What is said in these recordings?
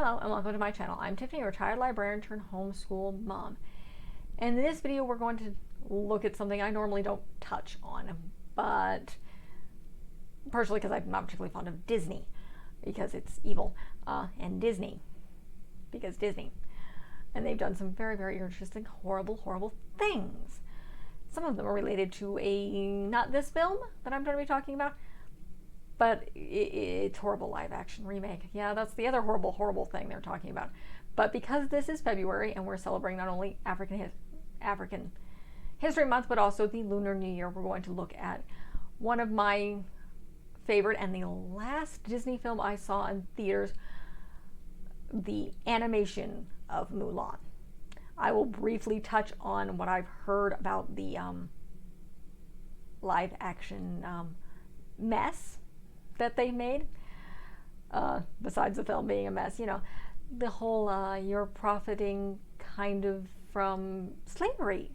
Hello and welcome to my channel. I'm Tiffany, a retired librarian turned homeschool mom. And in this video we're going to look at something I normally don't touch on, but partially because I'm not particularly fond of Disney, because it's evil, and Disney, because Disney. And they've done some very, very interesting, horrible things. Some of them are related to not this film that I'm going to be talking about, but it's horrible live action remake. Yeah, that's the other horrible thing they're talking about. But because this is February and we're celebrating not only African History Month, but also the Lunar New Year, we're going to look at one of my favorite and the last Disney film I saw in theaters, the animation of Mulan. I will briefly touch on what I've heard about the live action mess that they made, besides the film being a mess. You know, the whole you're profiting kind of from slavery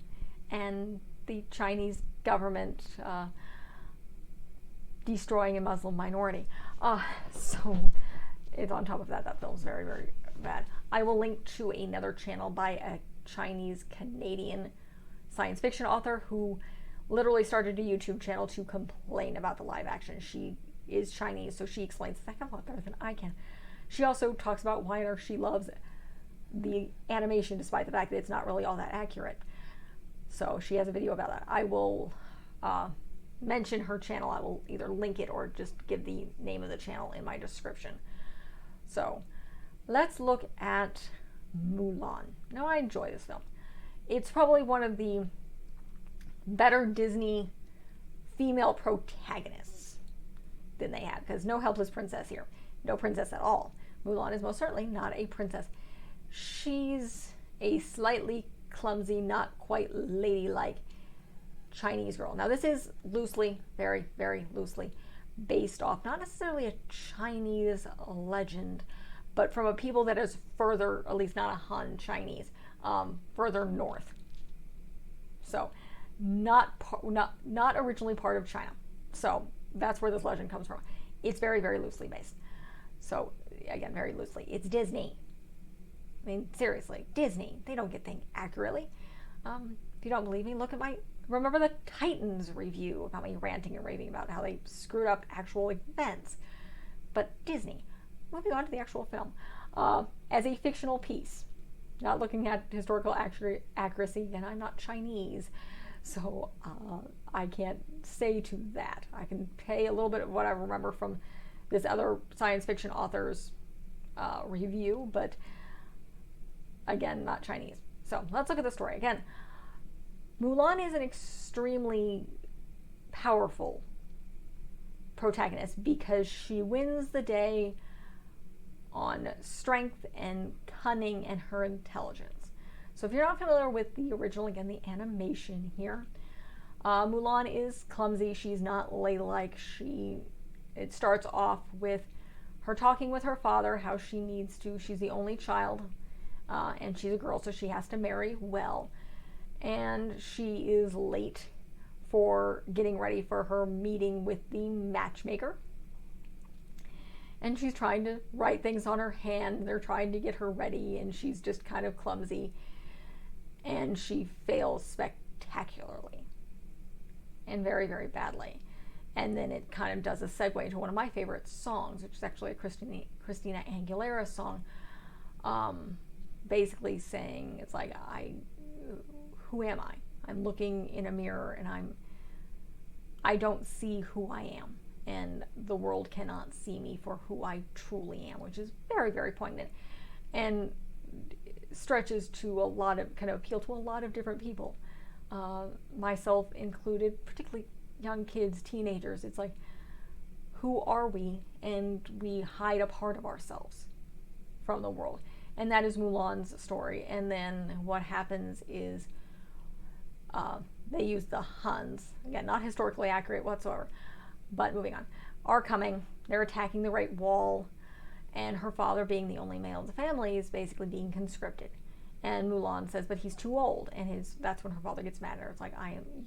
and the Chinese government destroying a Muslim minority. So it's on top of that, that film's very, very bad. I will link to another channel by a Chinese Canadian science fiction author who literally started a YouTube channel to complain about the live action. She is Chinese, so she explains the heck of a lot better than I can. She also talks about why she loves the animation despite the fact that it's not really all that accurate. So she has a video about that. I will mention her channel. I will either link it or just give the name of the channel in my description. So let's look at Mulan. Now, I enjoy this film. It's probably one of the better Disney female protagonists than they have, because no helpless princess here. No princess at all. Mulan is most certainly not a princess. She's a slightly clumsy, not quite ladylike Chinese girl. Now, this is loosely, very, very loosely based off, not necessarily a Chinese legend, but from a people that is further, at least not a Han Chinese, further north. So, not originally part of China. So that's where this legend comes from. It's very, very loosely based. So again, very loosely. It's Disney. I mean, seriously, Disney. They don't get things accurately. If you don't believe me, remember the Titans review about me ranting and raving about how they screwed up actual events. But Disney. Moving on to the actual film. As a fictional piece, not looking at historical accuracy, and I'm not Chinese, so I can't say to that. I can pay a little bit of what I remember from this other science fiction author's review, but again, not Chinese. So let's look at the story. Again, Mulan is an extremely powerful protagonist because she wins the day on strength and cunning and her intelligence. So if you're not familiar with the original, again, the animation here, Mulan is clumsy. She's not ladylike. It starts off with her talking with her father, how she needs to. She's the only child, and she's a girl, so she has to marry well. And she is late for getting ready for her meeting with the matchmaker. And she's trying to write things on her hand. They're trying to get her ready, and she's just kind of clumsy. And she fails spectacularly. And very, very badly. And then it kind of does a segue into one of my favorite songs, which is actually a Christina Aguilera song. Basically saying, it's like, who am I? I'm looking in a mirror, and I don't see who I am. And the world cannot see me for who I truly am, which is very, very poignant, and stretches to a lot of, kind of appeal to a lot of different people, myself included, particularly young kids, teenagers. It's like, who are we? And we hide a part of ourselves from the world. And that is Mulan's story. And then what happens is they use the Huns, again, not historically accurate whatsoever, but moving on, are coming. They're attacking the Great Wall, and her father, being the only male of the family, is basically being conscripted. And Mulan says, but he's too old, and that's when her father gets mad at her. It's like,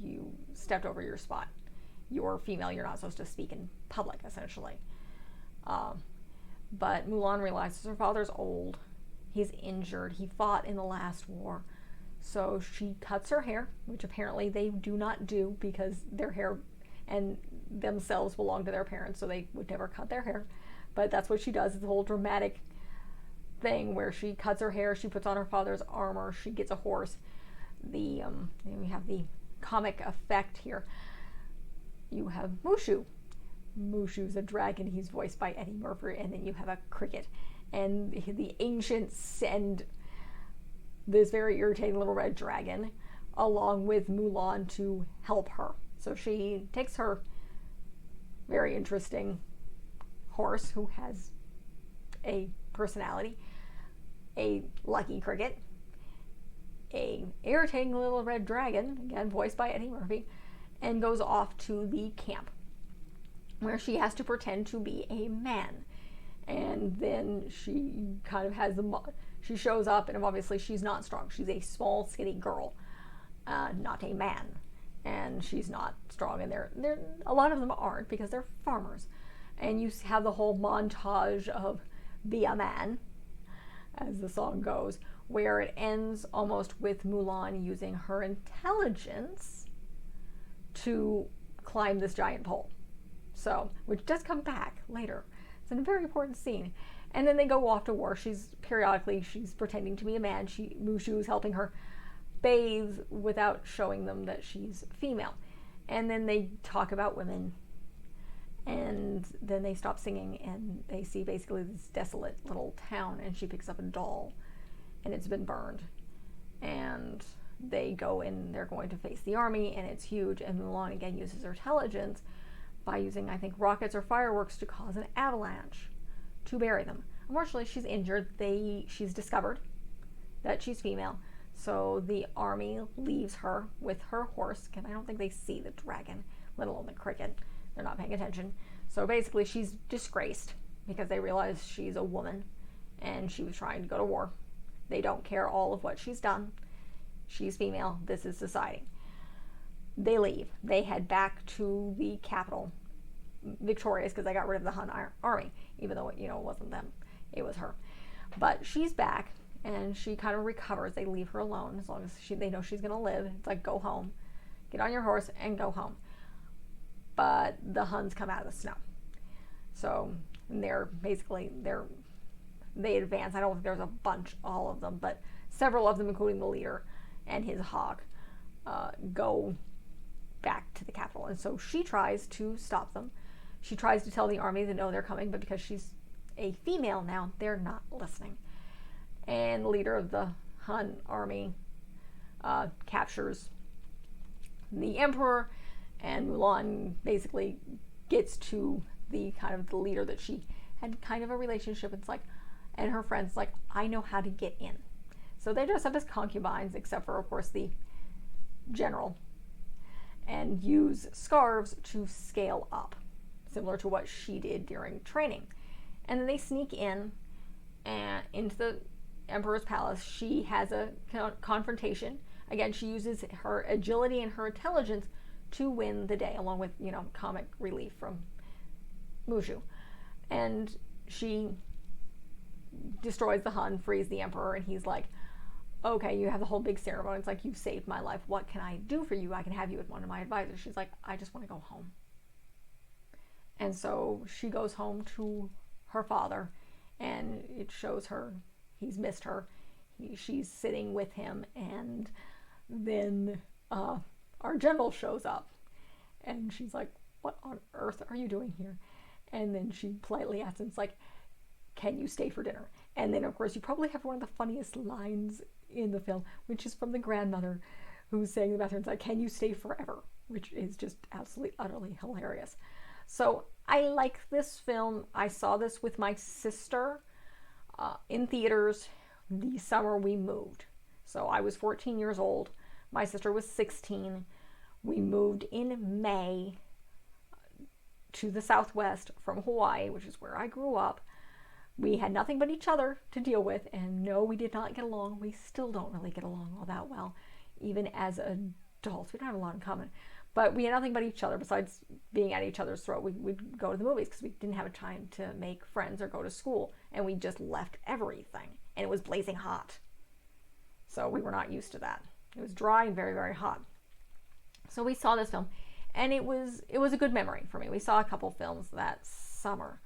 you stepped over your spot. You're female, you're not supposed to speak in public, essentially. But Mulan realizes her father's old. He's injured. He fought in the last war. So she cuts her hair, which apparently they do not do because their hair and themselves belong to their parents, so they would never cut their hair. But that's what she does. It's a whole dramatic thing where she cuts her hair, she puts on her father's armor, she gets a horse. We have the comic effect here. You have Mushu. Mushu's a dragon. He's voiced by Eddie Murphy, and then you have a cricket. And the ancients send this very irritating little red dragon along with Mulan to help her. So she takes her very interesting horse who has a personality, a lucky cricket, a irritating little red dragon, again voiced by Eddie Murphy, and goes off to the camp where she has to pretend to be a man. And then she kind of has she shows up, and obviously she's not strong. She's a small, skinny girl, not a man. And she's not strong, and they're a lot of them aren't because they're farmers. And you have the whole montage of Be a Man, as the song goes, where it ends almost with Mulan using her intelligence to climb this giant pole. So, which does come back later. It's a very important scene. And then they go off to war. She's pretending to be a man. Mushu is helping her bathe without showing them that she's female. And then they talk about women. And then they stop singing, and they see basically this desolate little town, and she picks up a doll, and it's been burned. And they go in, they're going to face the army, and it's huge, and Mulan again uses her intelligence by using, I think, rockets or fireworks to cause an avalanche to bury them. Unfortunately, she's injured. She's discovered that she's female, so the army leaves her with her horse, and I don't think they see the dragon, let alone the cricket. They're not paying attention. So basically, she's disgraced because they realize she's a woman and she was trying to go to war. They don't care all of what she's done. She's female. This is society. They leave. They head back to the capital, victorious because they got rid of the Han army, even though it wasn't them. It was her. But she's back, and she kind of recovers. They leave her alone as long as they know she's going to live. It's like, go home. Get on your horse and go home. But the Huns come out of the snow. So they advance. I don't think there's a bunch, all of them, but several of them, including the leader and his hawk, go back to the capital. And so she tries to stop them. She tries to tell the army that no, they're coming, but because she's a female now, they're not listening. And the leader of the Han army captures the emperor, and Mulan basically gets to the kind of the leader that she had kind of a relationship. It's like, and her friends like, I know how to get in. So they dress up as concubines, except for, of course, the general, and use scarves to scale up, similar to what she did during training. And then they sneak in into the emperor's palace. She has a confrontation. Again, she uses her agility and her intelligence to win the day, along with, comic relief from Mushu. And she destroys the Hun, frees the emperor, and he's like, okay, you have the whole big ceremony. It's like, you've saved my life. What can I do for you? I can have you as one of my advisors. She's like, I just want to go home. And so she goes home to her father, and it shows her, he's missed her. She's sitting with him, and then our general shows up, and she's like, what on earth are you doing here? And then she politely asks him, it's like, can you stay for dinner? And then, of course, you probably have one of the funniest lines in the film, which is from the grandmother who's saying in the bathroom, it's like, can you stay forever? Which is just absolutely, utterly hilarious. So I like this film. I saw this with my sister in theaters the summer we moved. So I was 14 years old. My sister was 16. We moved in May to the Southwest from Hawaii, which is where I grew up. We had nothing but each other to deal with, and no, we did not get along. We still don't really get along all that well, even as adults. We don't have a lot in common. But we had nothing but each other besides being at each other's throat. We'd go to the movies because we didn't have a time to make friends or go to school. And we just left everything. And it was blazing hot. So we were not used to that. It was dry and very, very hot. So we saw this film. And it was a good memory for me. We saw a couple films that summer.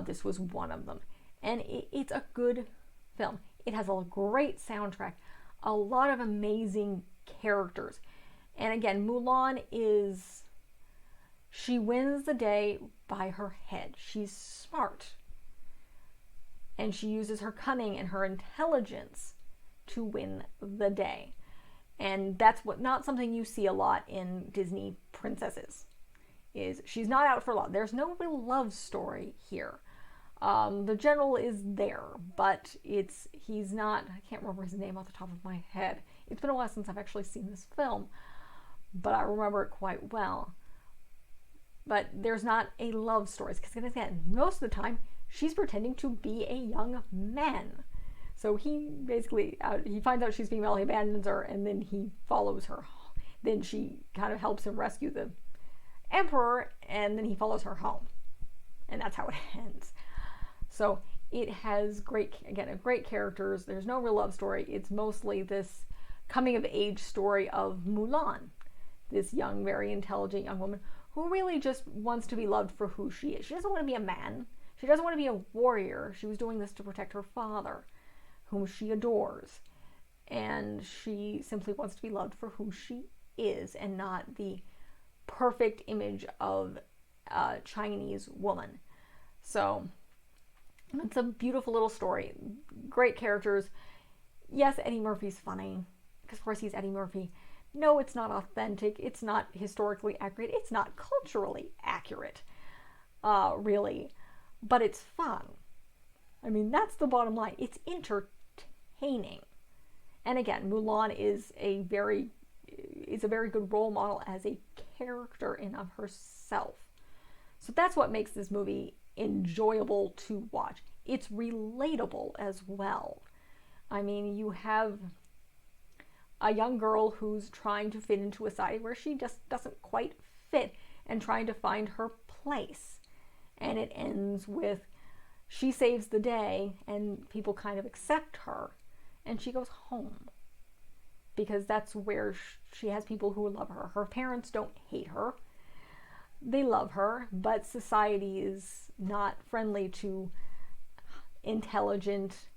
This was one of them. And it's a good film. It has a great soundtrack. A lot of amazing characters. And again, Mulan she wins the day by her head. She's smart. And she uses her cunning and her intelligence to win the day. And that's not something you see a lot in Disney princesses. Is she's not out for love. There's no real love story here. The general is there, but he's not, I can't remember his name off the top of my head. It's been a while since I've actually seen this film, but I remember it quite well. But there's not a love story, because again, most of the time, she's pretending to be a young man. So he basically, he finds out she's female, he abandons her, and then he follows her. Then she kind of helps him rescue the emperor, and then he follows her home. And that's how it ends. So it has great characters. There's no real love story. It's mostly this coming of age story of Mulan, this young, very intelligent young woman who really just wants to be loved for who she is. She doesn't want to be a man. She doesn't want to be a warrior. She was doing this to protect her father, whom she adores. And she simply wants to be loved for who she is and not the perfect image of a Chinese woman. So it's a beautiful little story. Great characters. Yes, Eddie Murphy's funny, because of course he's Eddie Murphy. No, it's not authentic. It's not historically accurate. It's not culturally accurate, really. But it's fun. I mean, that's the bottom line. It's entertaining. And again, Mulan is a very good role model as a character in of herself. So that's what makes this movie enjoyable to watch. It's relatable as well. I mean, you have a young girl who's trying to fit into a society where she just doesn't quite fit and trying to find her place. And it ends with she saves the day and people kind of accept her and she goes home. Because that's where she has people who love her. Her parents don't hate her. They love her, but society is not friendly to intelligent,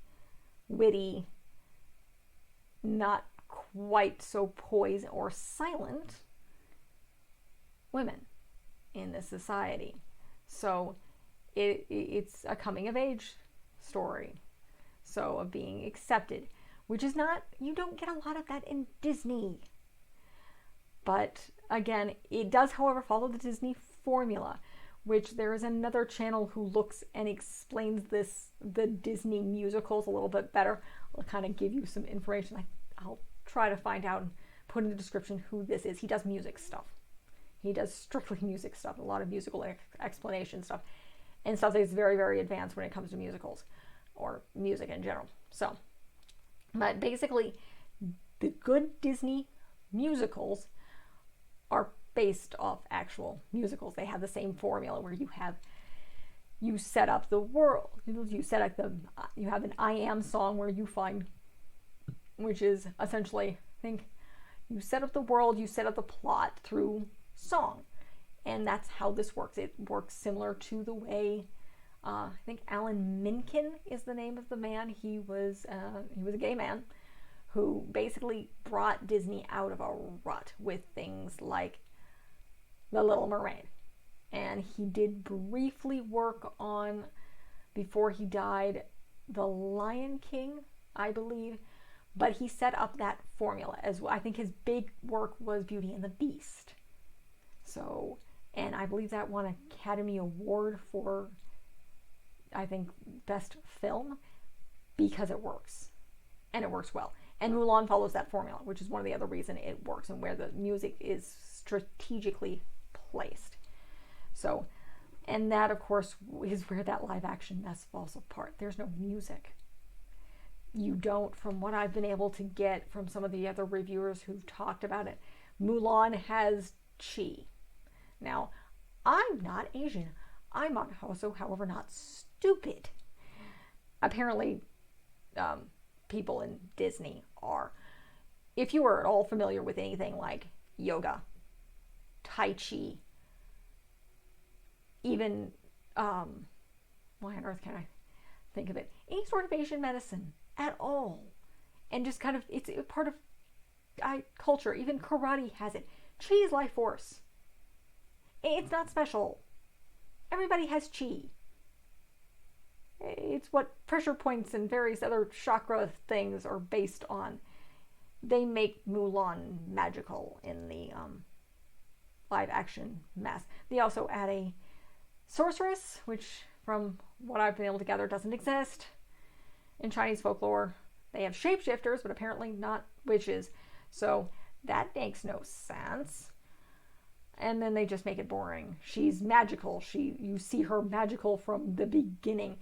witty, not quite so poised or silent women in this society. So it's a coming of age story. So of being accepted, which is not, you don't get a lot of that in Disney. But again, it does, however, follow the Disney formula, which there is another channel who looks and explains the Disney musicals a little bit better. I'll kind of give you some information. I'll try to find out and put in the description who this is. He does music stuff. He does strictly music stuff, a lot of musical explanation stuff, and stuff that is very, very advanced when it comes to musicals or music in general. So, but basically, the good Disney musicals are based off actual musicals. They have the same formula where you set up the world. You have an I Am song where you find, which is essentially, I think, you set up the world, you set up the plot through song. And that's how this works. It works similar to the way, I think Alan Menken is the name of the man. He was a gay man who basically brought Disney out of a rut with things like The Little Mermaid. And he did briefly work on, before he died, The Lion King, I believe. But he set up that formula as well. I think his big work was Beauty and the Beast. So, and I believe that won an Academy Award for, I think, Best Film, because it works. And it works well. And Mulan follows that formula, which is one of the other reasons it works and where the music is strategically placed. So, and that, of course, is where that live action mess falls apart. There's no music. You don't, from what I've been able to get from some of the other reviewers who've talked about it, Mulan has Chi. Now, I'm not Asian. I'm also, however, not stupid. Apparently, people in Disney are. If you are at all familiar with anything like yoga, Tai Chi, even, why on earth can I think of it? Any sort of Asian medicine at all. And just kind of, it's a part of culture. Even karate has it. Chi is life force. It's not special. Everybody has chi. It's what pressure points and various other chakra things are based on. They make Mulan magical in the live action mess. They also add a sorceress, which from what I've been able to gather doesn't exist in Chinese folklore. They have shapeshifters, but apparently not witches. So that makes no sense. And then they just make it boring. She's magical. You see her magical from the beginning.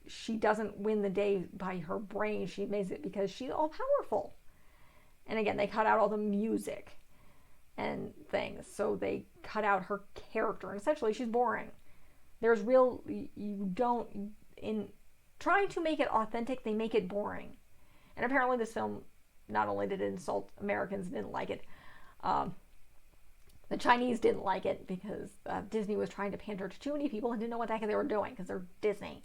She doesn't win the day by her brain. She makes it because she's all powerful. And again, they cut out all the music and things. So they cut out her character. And essentially, she's boring. There's in trying to make it authentic, they make it boring. And apparently this film, not only did it insult Americans, didn't like it. The Chinese didn't like it because Disney was trying to pander to too many people and didn't know what the heck they were doing because they're Disney.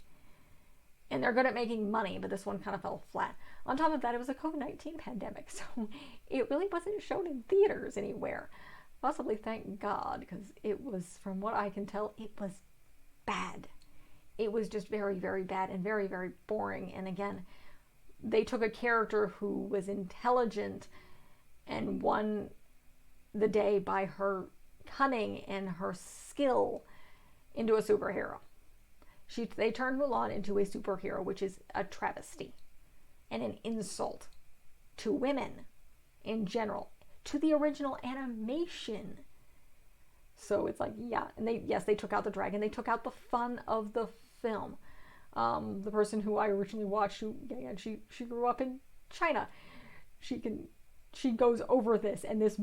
And they're good at making money, but this one kind of fell flat. On top of that, it was a COVID-19 pandemic, so it really wasn't shown in theaters anywhere. Possibly, thank God, because it was, from what I can tell, it was bad. It was just very, very bad and very, very boring. And again, they took a character who was intelligent and won the day by her cunning and her skill into a superhero. They turned Mulan into a superhero, which is a travesty and an insult to women in general, to the original animation. So it's like, yeah, and they took out the dragon, they took out the fun of the film. The person who I originally watched, she grew up in China. She goes over this, and this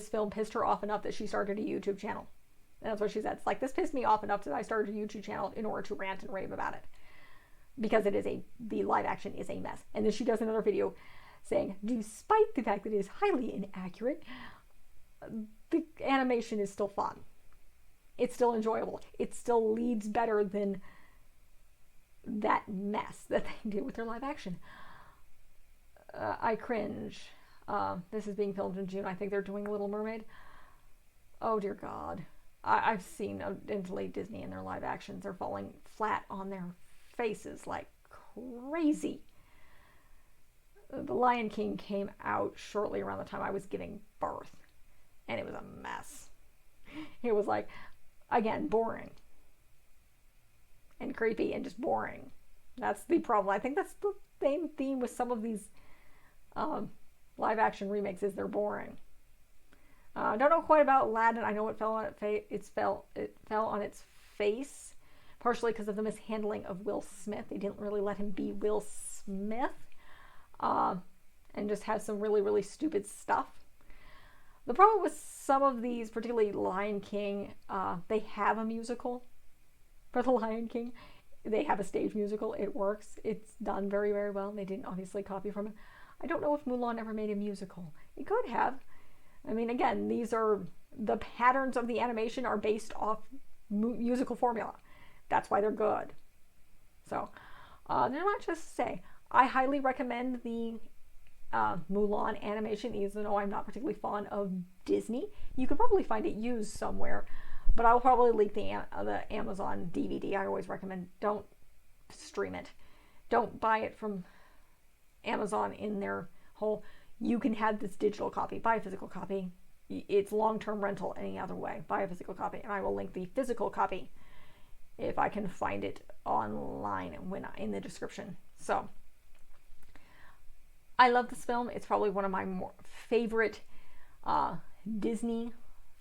film pissed her off enough that she started a YouTube channel. And that's what she said. It's like, this pissed me off enough that I started a YouTube channel in order to rant and rave about it. Because the live action is a mess. And then she does another video saying, despite the fact that it is highly inaccurate, the animation is still fun. It's still enjoyable. It still leads better than that mess that they did with their live action. I cringe. This is being filmed in June. I think they're doing Little Mermaid. Oh dear God. I've seen Disney in their live actions. They're falling flat on their faces like crazy. The Lion King came out shortly around the time I was giving birth. And it was a mess. It was like, again, boring. And creepy and just boring. That's the problem. I think that's the same theme with some of these live action remakes, is they're boring. I don't know quite about Aladdin. I know it fell on its face, partially because of the mishandling of Will Smith. They didn't really let him be Will Smith, and just have some really, really stupid stuff. The problem with some of these, particularly Lion King, they have a musical for the Lion King. They have a stage musical. It works. It's done very, very well. They didn't obviously copy from it. I don't know if Mulan ever made a musical. It could have. I mean, again, the patterns of the animation are based off musical formula. That's why they're good. So, there's not just to say. I highly recommend the Mulan animation, even though I'm not particularly fond of Disney. You could probably find it used somewhere, but I'll probably link the Amazon DVD. I always recommend, don't stream it. Don't buy it from Amazon in their whole, you can have this digital copy. Buy a physical copy. It's long-term rental any other way. Buy a physical copy, and I will link the physical copy if I can find it online in the description. So, I love this film. It's probably one of my more favorite Disney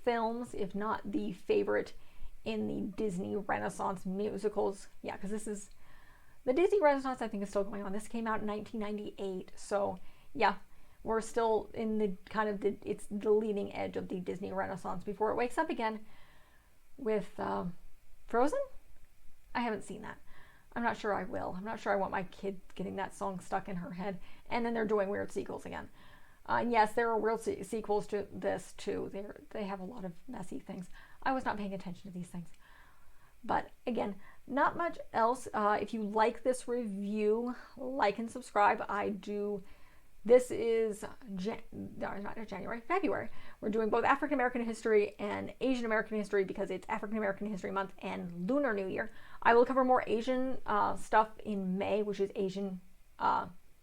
films, if not the favorite in the Disney Renaissance musicals. Yeah, because this is the Disney Renaissance, I think, is still going on. This came out in 1998, so yeah, we're still in the kind of it's the leading edge of the Disney Renaissance before it wakes up again with Frozen. I haven't seen that. I'm not sure I will. I'm not sure I want my kid getting that song stuck in her head. And then they're doing weird sequels again. And yes, there are weird sequels to this too. They have a lot of messy things. I was not paying attention to these things. But again, not much else. If you like this review, like and subscribe. This is February. We're doing both African American history and Asian American history because it's African American History Month and Lunar New Year. I will cover more Asian stuff in May, which is Asian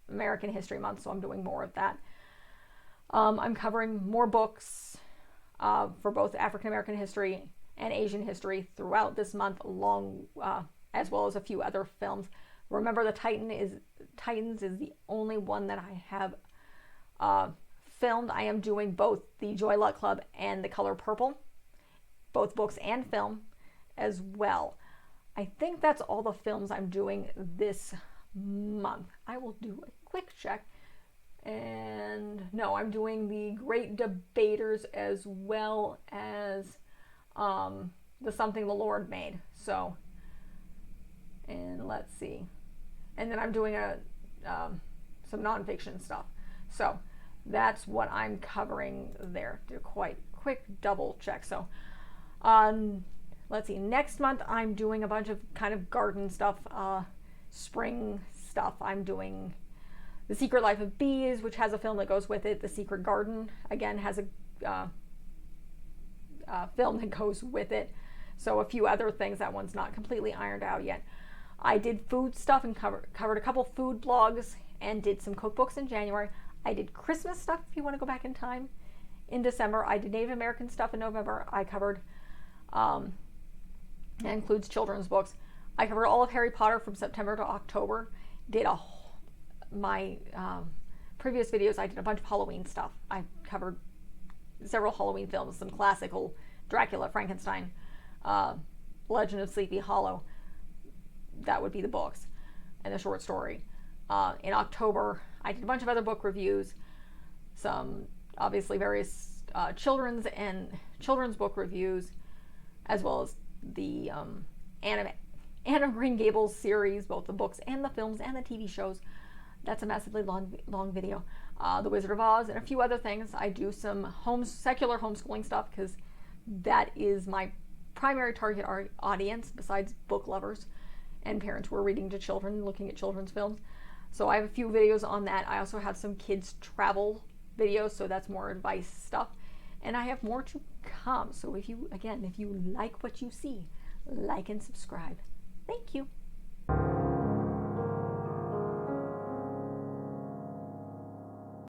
American History Month, so I'm doing more of that. I'm covering more books for both African American history and Asian history throughout this month, along as well as a few other films. Remember, the Titans is the only one that I have filmed. I am doing both the Joy Luck Club and The Color Purple, both books and film as well. I think that's all the films I'm doing this month. I will do a quick check. And no, I'm doing the Great Debaters as well as the Something the Lord Made. So, and let's see. And then I'm doing some nonfiction stuff. So that's what I'm covering there. Do a quite quick double check. So let's see. Next month I'm doing a bunch of kind of garden stuff, spring stuff. I'm doing The Secret Life of Bees, which has a film that goes with it. The Secret Garden, again, has a film that goes with it. So a few other things. That one's not completely ironed out yet. I did food stuff and covered a couple food blogs and did some cookbooks in January. I did Christmas stuff, if you want to go back in time, in December. I did Native American stuff in November. I covered, that includes children's books. I covered all of Harry Potter from September to October. Did my previous videos, I did a bunch of Halloween stuff. I covered several Halloween films, some classical Dracula, Frankenstein, Legend of Sleepy Hollow. That would be the books and the short story. In October, I did a bunch of other book reviews, some obviously various children's book reviews, as well as the Anne of Green Gables series, both the books and the films and the TV shows. That's a massively long video. The Wizard of Oz and a few other things. I do some secular homeschooling stuff because that is my primary target audience besides book lovers and parents who are reading to children, looking at children's films. So I have a few videos on that. I also have some kids travel videos, so that's more advice stuff. And I have more to come. So if you like what you see, like and subscribe. Thank you.